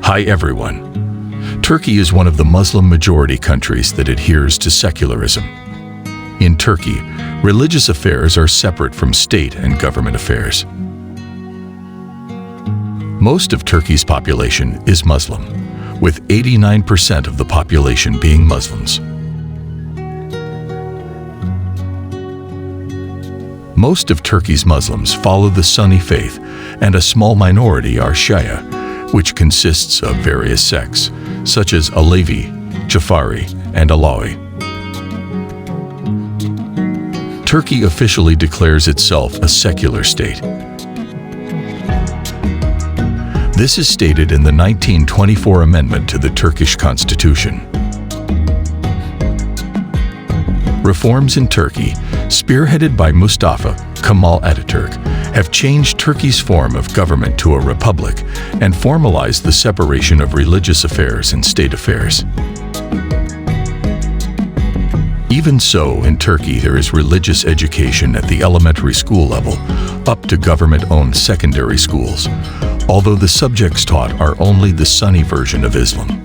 Hi everyone. Turkey is one of the Muslim-majority countries that adheres to secularism. In Turkey, religious affairs are separate from state and government affairs. Most of Turkey's population is Muslim, with 89% of the population being Muslims. Most of Turkey's Muslims follow the Sunni faith, and a small minority are Shia, which consists of various sects, such as Alevi, Jafari, and Alawi. Turkey officially declares itself a secular state. This is stated in the 1924 amendment to the Turkish constitution. Reforms in Turkey, spearheaded by Mustafa Kemal Ataturk, have changed Turkey's form of government to a republic and formalized the separation of religious affairs and state affairs. Even so, in Turkey there is religious education at the elementary school level, up to government-owned secondary schools, although the subjects taught are only the Sunni version of Islam.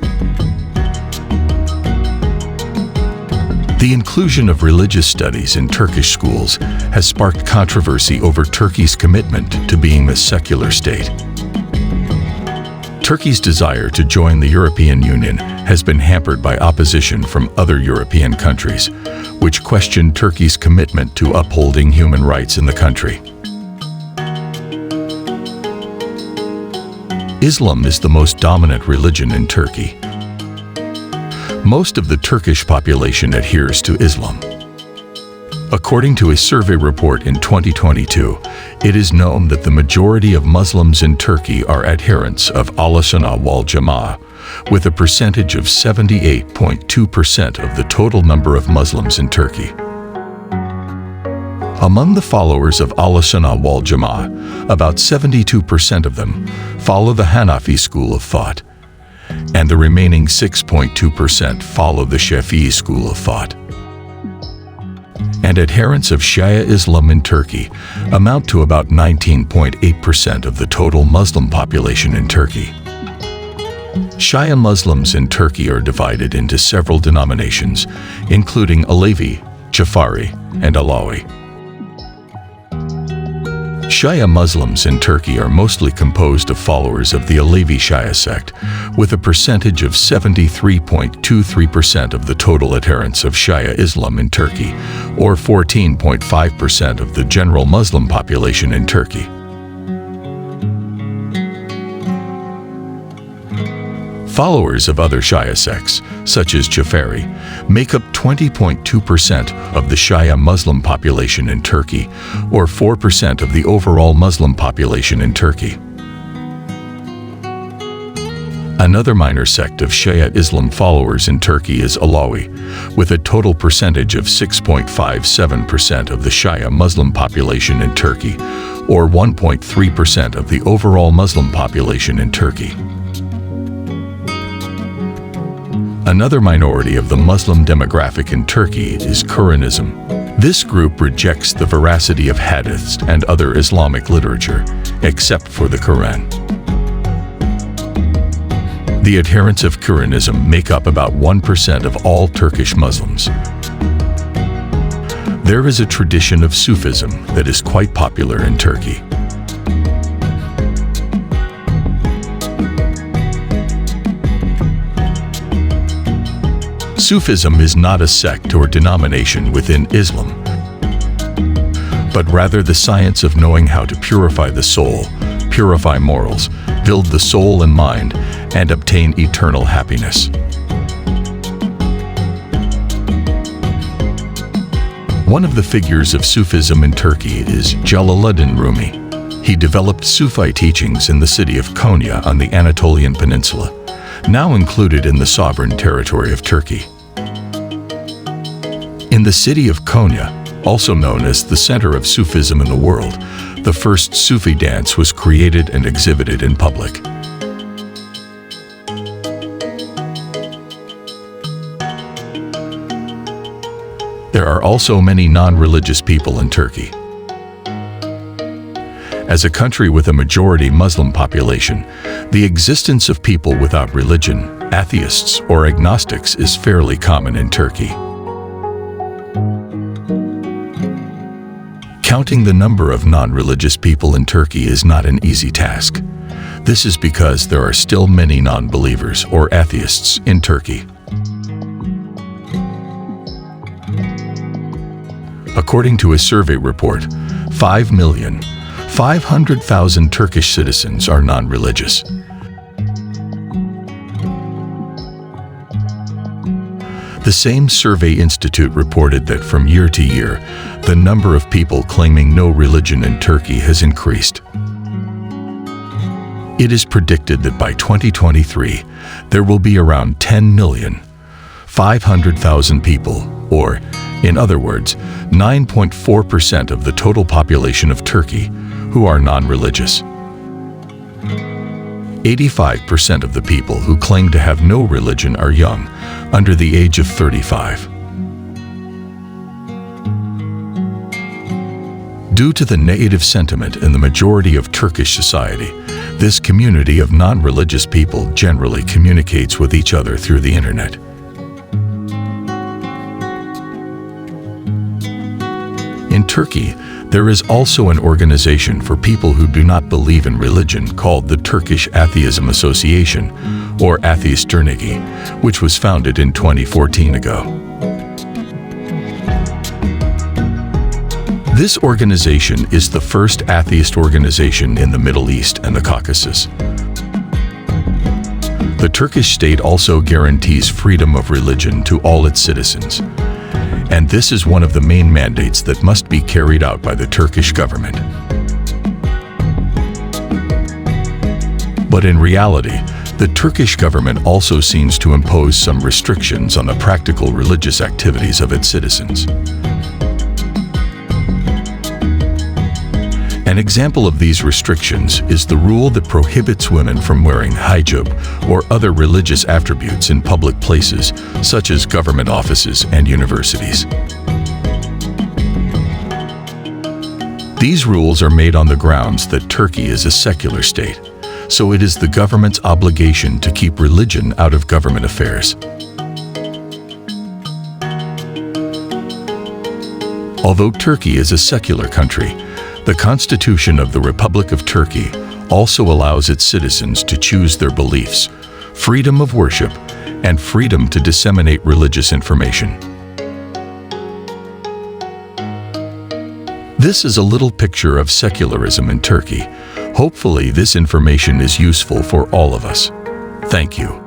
The inclusion of religious studies in Turkish schools has sparked controversy over Turkey's commitment to being a secular state. Turkey's desire to join the European Union has been hampered by opposition from other European countries, which question Turkey's commitment to upholding human rights in the country. Islam is the most dominant religion in Turkey. Most of the Turkish population adheres to Islam. According to a survey report in 2022, it is known that the majority of Muslims in Turkey are adherents of Al-Sunnah wal Jama'ah, with a percentage of 78.2% of the total number of Muslims in Turkey. Among the followers of Al-Sunnah wal Jama'ah, about 72% of them follow the Hanafi school of thought, and the remaining 6.2% follow the Shafi'i school of thought. And adherents of Shia Islam in Turkey amount to about 19.8% of the total Muslim population in Turkey. Shia Muslims in Turkey are divided into several denominations, including Alevi, Jafari, and Alawi. Shia Muslims in Turkey are mostly composed of followers of the Alevi Shia sect, with a percentage of 73.23% of the total adherents of Shia Islam in Turkey, or 14.5% of the general Muslim population in Turkey. Followers of other Shia sects, such as Jafari, make up 20.2% of the Shia Muslim population in Turkey, or 4% of the overall Muslim population in Turkey. Another minor sect of Shia Islam followers in Turkey is Alawi, with a total percentage of 6.57% of the Shia Muslim population in Turkey, or 1.3% of the overall Muslim population in Turkey. Another minority of the Muslim demographic in Turkey is Quranism. This group rejects the veracity of hadiths and other Islamic literature, except for the Quran. The adherents of Quranism make up about 1% of all Turkish Muslims. There is a tradition of Sufism that is quite popular in Turkey. Sufism is not a sect or denomination within Islam, but rather the science of knowing how to purify the soul, purify morals, build the soul and mind, and obtain eternal happiness. One of the figures of Sufism in Turkey is Jalaluddin Rumi. He developed Sufi teachings in the city of Konya on the Anatolian Peninsula, now included in the sovereign territory of Turkey. In the city of Konya, also known as the center of Sufism in the world, the first Sufi dance was created and exhibited in public. There are also many non-religious people in Turkey. As a country with a majority Muslim population, the existence of people without religion, atheists or agnostics, is fairly common in Turkey. Counting the number of non-religious people in Turkey is not an easy task. This is because there are still many non-believers or atheists in Turkey. According to a survey report, 5,500,000 Turkish citizens are non-religious. The same survey institute reported that from year to year, the number of people claiming no religion in Turkey has increased. It is predicted that by 2023, there will be around 10,500,000 people, or, in other words, 9.4% of the total population of Turkey, who are non-religious. 85% of the people who claim to have no religion are young, under the age of 35. Due to the negative sentiment in the majority of Turkish society, this community of non-religious people generally communicates with each other through the internet. In Turkey, there is also an organization for people who do not believe in religion called the Turkish Atheism Association, or Atheist Derneği, which was founded in 2014 ago. This organization is the first atheist organization in the Middle East and the Caucasus. The Turkish state also guarantees freedom of religion to all its citizens, and this is one of the main mandates that must be carried out by the Turkish government. But in reality, the Turkish government also seems to impose some restrictions on the practical religious activities of its citizens. An example of these restrictions is the rule that prohibits women from wearing hijab or other religious attributes in public places, such as government offices and universities. These rules are made on the grounds that Turkey is a secular state, so it is the government's obligation to keep religion out of government affairs. Although Turkey is a secular country, the Constitution of the Republic of Turkey also allows its citizens to choose their beliefs, freedom of worship, and freedom to disseminate religious information. This is a little picture of secularism in Turkey. Hopefully, this information is useful for all of us. Thank you.